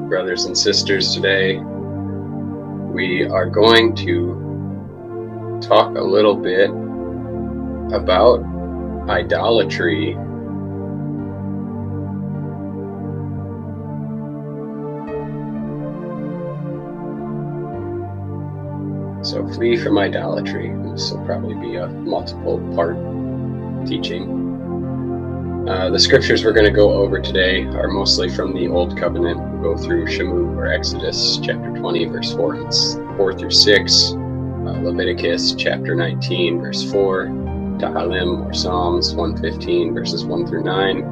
brothers and sisters. Today we are going to talk a little bit about idolatry. So flee from idolatry. This will probably be a multiple part teaching. The scriptures we're going to go over today are mostly from the Old Covenant. We'll go through Shemot or Exodus chapter 20 verse 4 through 6, Leviticus chapter 19 verse 4, Tehillim or Psalms 115 verses 1 through 9,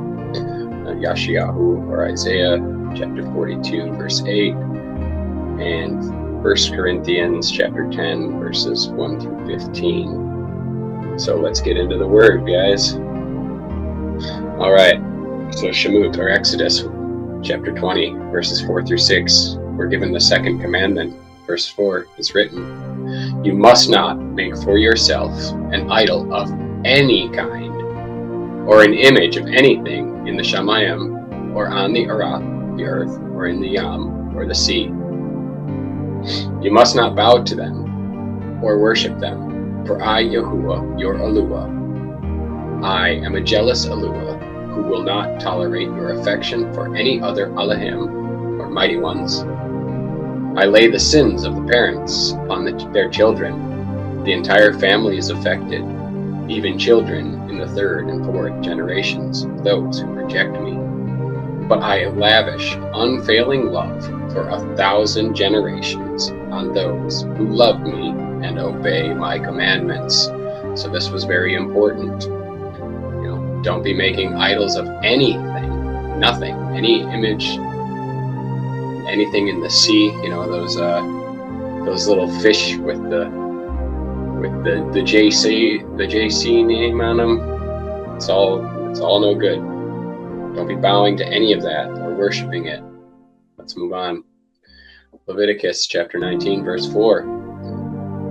YAHUAH or Isaiah chapter 42 verse 8, and 1 Corinthians chapter 10 verses 1 through 15. So let's get into the word, guys. All right, so Shemot or Exodus chapter 20 verses 4 through 6, we're given the second commandment. Verse 4 is written, "You must not make for yourself an idol of any kind, or an image of anything in the Shamayim, or on the Arah, the earth, or in the Yam, or the sea. You must not bow to them, or worship them, for I, YAHUAH, your YAHUAH, I am a jealous YAHUAH, who will not tolerate your affection for any other Elohim or mighty ones. I lay the sins of the parents upon their children. The entire family is affected, even children in the third and fourth generations of those who reject me. But I lavish unfailing love for 1,000 generations on those who love me and obey my commandments." So this was very important. Don't be making idols of anything, nothing, any image, anything in the sea. Those little fish with the JC name on them. It's all no good. Don't be bowing to any of that or worshiping it. Let's move on. Leviticus chapter 19 verse 4.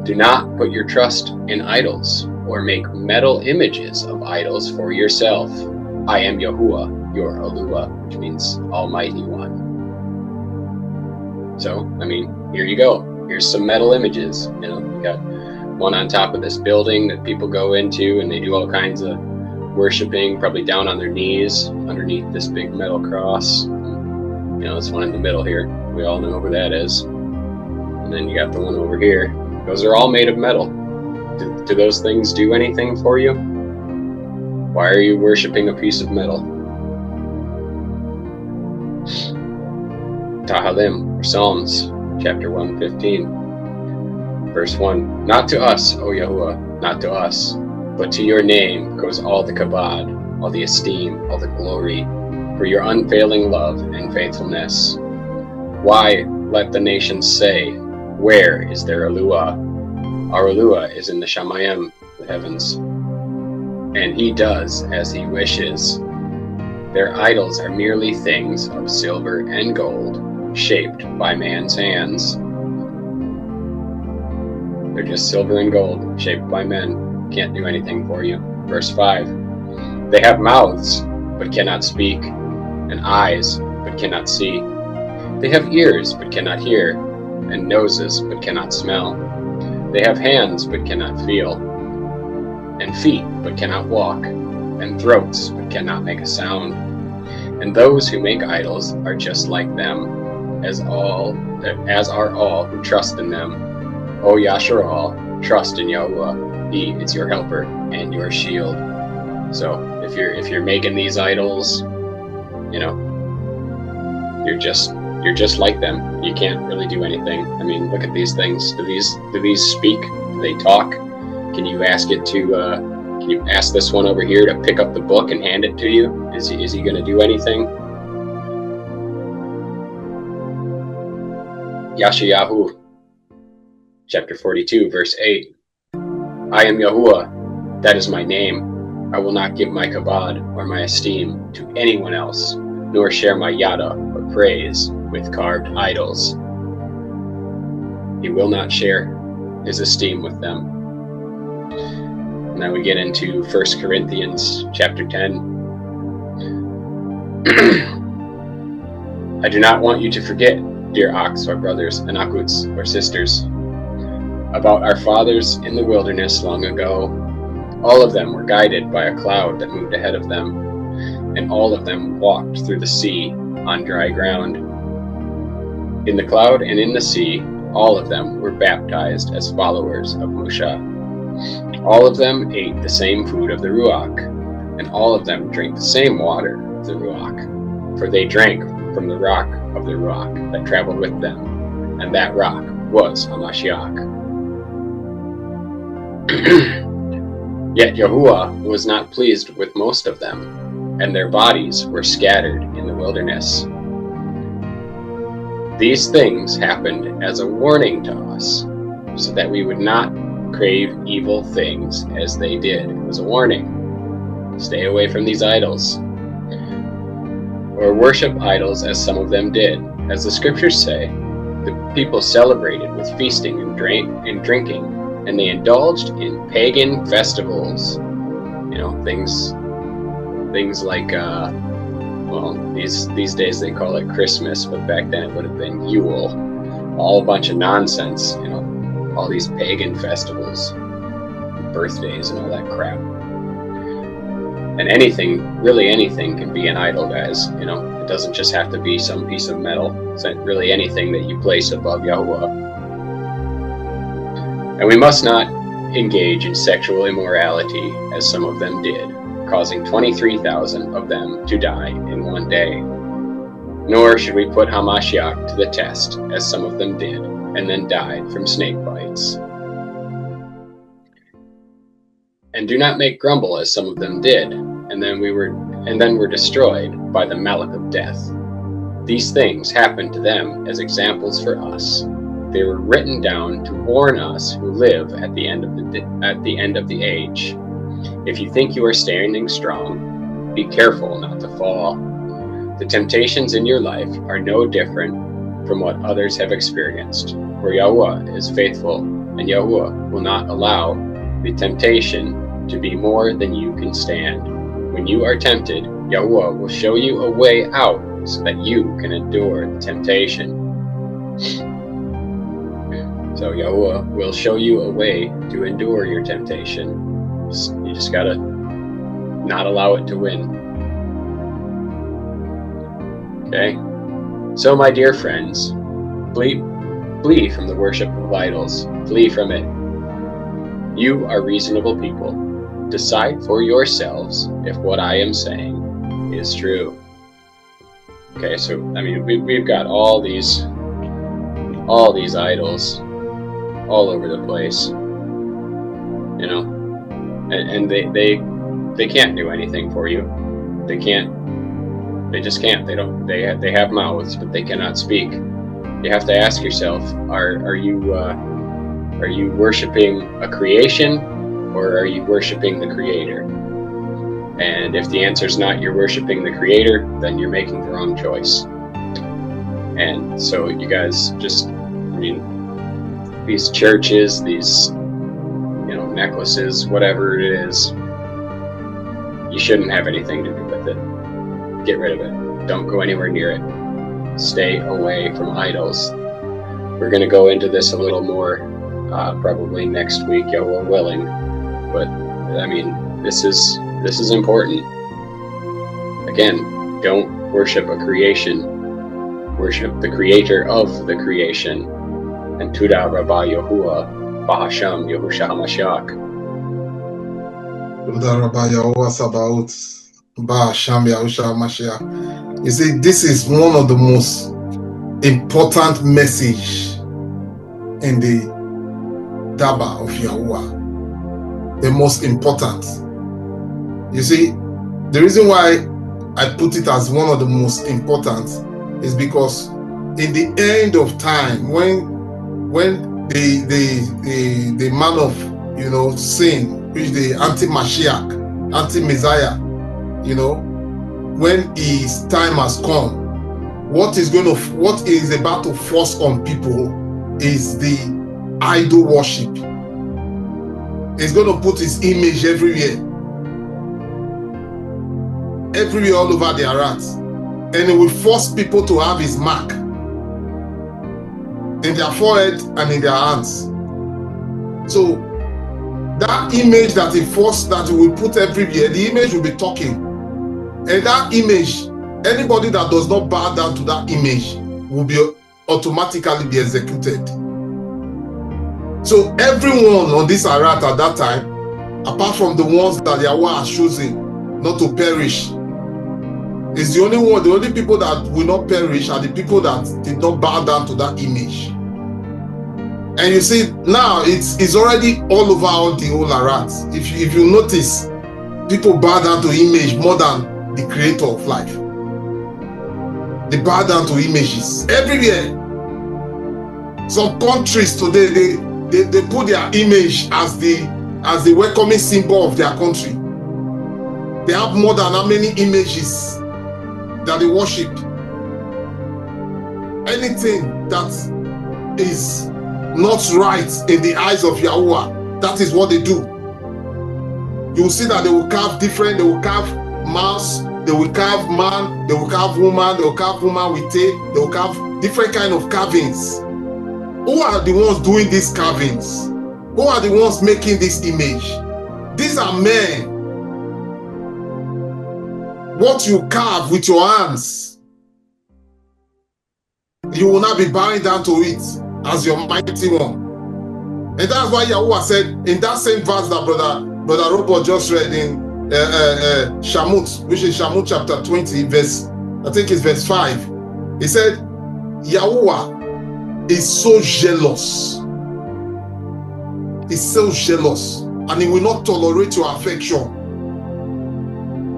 "Do not put your trust in idols, or make metal images of idols for yourself. I am YAHUAH, your YAHUAH," which means Almighty One. So, here you go. Here's some metal images. You got one on top of this building that people go into, and they do all kinds of worshiping, probably down on their knees underneath this big metal cross. This one in the middle here. We all know who that is. And then you got the one over here. Those are all made of metal. Do those things do anything for you? Why are you worshiping a piece of metal? Tehillim, or Psalms, chapter 115, verse 1. "Not to us, O YAHUAH, not to us, but to your name goes all the kabod, all the esteem, all the glory, for your unfailing love and faithfulness. Why, let the nations say, where is their YAHUAH? Our YAHUAH is in the Shamayim, the heavens, and he does as he wishes. Their idols are merely things of silver and gold, shaped by man's hands." They're just silver and gold, shaped by men. Can't do anything for you. Verse 5. "They have mouths, but cannot speak, and eyes, but cannot see. They have ears, but cannot hear, and noses, but cannot smell. They have hands, but cannot feel, and feet, but cannot walk, and throats, but cannot make a sound. And those who make idols are just like them, as are all who trust in them. O Yasharal, trust in YAHUAH. He is your helper and your shield." So if you're making these idols, you're just like them. You can't really do anything. Look at these things. Do these speak? Do they talk? Can you ask it to? Can you ask this one over here to pick up the book and hand it to you? Is he going to do anything? Yashayahu, chapter 42, verse 8. "I am YAHUAH. That is my name. I will not give my kabod or my esteem to anyone else, nor share my yada or praise with carved idols." He will not share his esteem with them. Now we get into 1 Corinthians chapter 10. I do not want you to forget, dear ox or brothers and akuts or sisters, about our fathers in the wilderness long ago. All of them were guided by a cloud that moved ahead of them, and all of them walked through the sea on dry ground. In the cloud and in the sea, all of them were baptized as followers of Moshe. All of them ate the same food of the Ruach, and all of them drank the same water of the Ruach, for they drank from the rock of the Ruach that traveled with them, and that rock was Hamashiach. Yet YAHUAH was not pleased with most of them, and their bodies were scattered in the wilderness. These things happened as a warning to us, so that we would not crave evil things as they did. It was a warning. Stay away from these idols, or worship idols as some of them did. As the scriptures say, the people celebrated with feasting and drinking, and they indulged in pagan festivals. You know, things like these days they call it Christmas, but back then it would have been Yule. All a bunch of nonsense, you know, all these pagan festivals, birthdays and all that crap. And anything, really anything, can be an idol, guys. You know, it doesn't just have to be some piece of metal. It's really anything that you place above YAHUAH. And we must not engage in sexual immorality as some of them did, causing 23,000 of them to die in one day. Nor should we put Hamashiach to the test as some of them did, and then died from snake bites. And do not make grumble as some of them did, and then were destroyed by the mallet of death. These things happened to them as examples for us. They were written down to warn us who live at the end of the age. If you think you are standing strong, be careful not to fall. The temptations in your life are no different from what others have experienced. For YAHUAH is faithful, and YAHUAH will not allow the temptation to be more than you can stand. When you are tempted, YAHUAH will show you a way out so that you can endure the temptation. So YAHUAH will show you a way to endure your temptation. You just gotta not allow it to win. Okay? So my dear friends, flee from the worship of idols. Flee from it. You are reasonable people. Decide for yourselves if what I am saying is true. Okay, so I mean we've got all these idols all over the place, you know, and they can't do anything for you. They just can't. They have mouths, but they cannot speak. You have to ask yourself, are you worshiping a creation, or are you worshiping the Creator? And if the answer is not you're worshiping the Creator, then you're making the wrong choice. And so you guys just, I mean, these churches, these, you know, necklaces, whatever it is, you shouldn't have anything to do with it. Get rid of it. Don't go anywhere near it. Stay away from idols. We're going to go into this a little more probably next week, YAHUAH willing. But I mean, this is important. Again, don't worship a creation. Worship the Creator of the creation. And Tuda Rabba YAHUAH Bahasham Yahusha HaMashiach. Tuda Rabba YAHUAH Sabaoth Bahasham Yahusha HaMashiach. You see, this is one of the most important message in the Daba of YAHUAH. The most important. You see, the reason why I put it as one of the most important is because in the end of time, when the man of, you know, sin, which the anti-Mashiach, anti-Messiah, you know, when his time has come, what is about to force on people is the idol worship. He's going to put his image everywhere all over their hearts. and he will force people to have his mark in their forehead and in their hands. So that image that he forced, that he will put everywhere, the image will be talking. And that image, anybody that does not bow down to that image will be automatically be executed. So everyone on this earth at that time, apart from the ones that YAHUAH has chosen not to perish, is the only people that will not perish are the people that did not bow down to that image. And you see, now it's already all over all the whole earth. If you notice, people bow down to image more than the creator of life. They bow down to images everywhere. Some countries today, they put their image as the welcoming symbol of their country. They have more than how many images that they worship. Anything that is not right in the eyes of YAHUAH, that is what they do. You will see that they will carve different, they will carve mouse, they will carve man, they will carve woman, they will carve woman with tail, they will carve different kind of carvings. Who are the ones doing these carvings? Who are the ones making this image? These are men. What you carve with your hands, you will not be bowing down to it as your mighty one. And that's why YAHUAH said in that same verse that brother Robert just read in Shamut, which is Shamut chapter 20, verse, I think it's verse 5. He said, YAHUAH is so jealous. He's so jealous, and he will not tolerate your affection.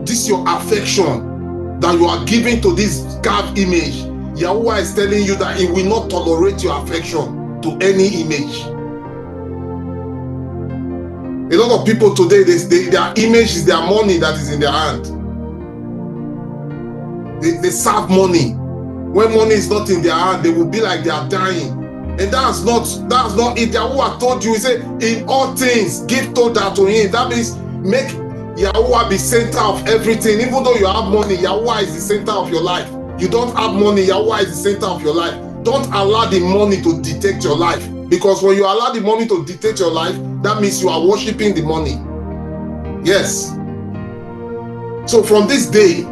This your affection that you are giving to this carved image. YAHUAH is telling you that he will not tolerate your affection to any image. A lot of people today, their image is their money that is in their hand. They serve money. When money is not in their hand, they will be like they are dying. And that's not it. YAHUAH told you, he said, in all things, give that to him. That means make YAHUAH be center of everything. Even though you have money, YAHUAH is the center of your life. You don't have money, YAHUAH is the center of your life. Don't allow the money to dictate your life. Because when you allow the money to dictate your life, that means you are worshiping the money. Yes. So from this day,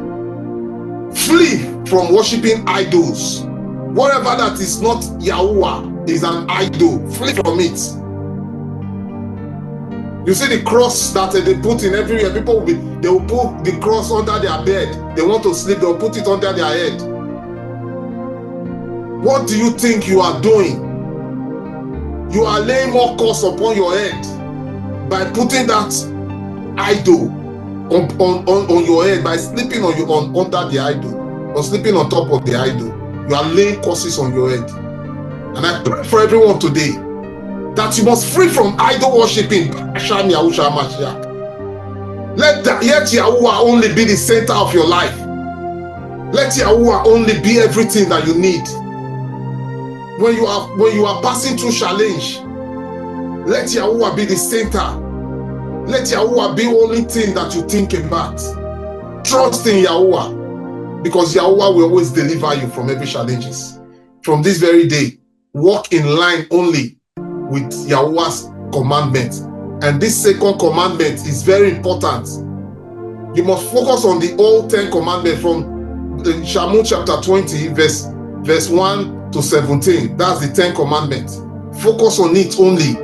flee from worshiping idols. Whatever that is not YAHUAH is an idol. Flee from it. You see the cross that they put in everywhere. People they will put the cross under their bed. They want to sleep, they will put it under their head. What do you think you are doing? You are laying more curse upon your head by putting that idol on your head, by sleeping under the idol, or sleeping on top of the idol. You are laying curses on your head. And I pray for everyone today that you must free from idol worshiping. Let YAHUAH only be the center of your life. Let YAHUAH only be everything that you need. When you are passing through challenge, let YAHUAH be the center. Let YAHUAH be the only thing that you think about. Trust in YAHUAH, because YAHUAH will always deliver you from every challenges. From this very day, walk in line only with YAHUAH's commandment. And this second commandment is very important. You must focus on the all 10 commandments from Shamut chapter 20, verse 1 to 17. That's the 10 commandments. Focus on it only.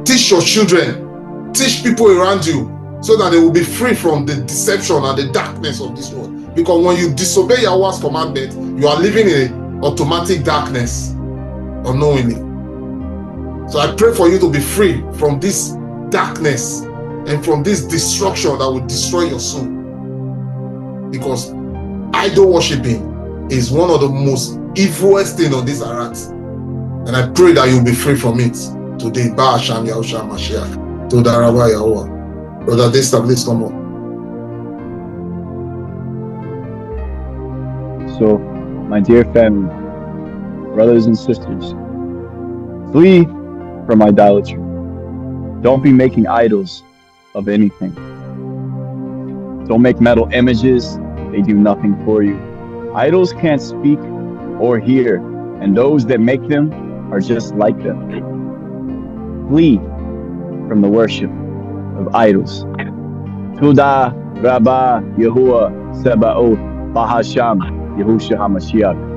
Teach your children, teach people around you, so that they will be free from the deception and the darkness of this world. Because when you disobey YAHUAH's commandment, you are living in an automatic darkness unknowingly. So I pray for you to be free from this darkness and from this destruction that will destroy your soul. Because idol worshiping is one of the most evilest things on this earth. And I pray that you'll be free from it today. Ba'asham Yahushua Mashiach. Todarabah YAHUAH. Brother Desta, please come on. So, my dear family, brothers and sisters, flee from idolatry. Don't be making idols of anything. Don't make metal images. They do nothing for you. Idols can't speak or hear, and those that make them are just like them. Flee from the worship of idols. Tuda Rabba Yahuwah Sebaoth Bahasham Yahushua HaMashiach.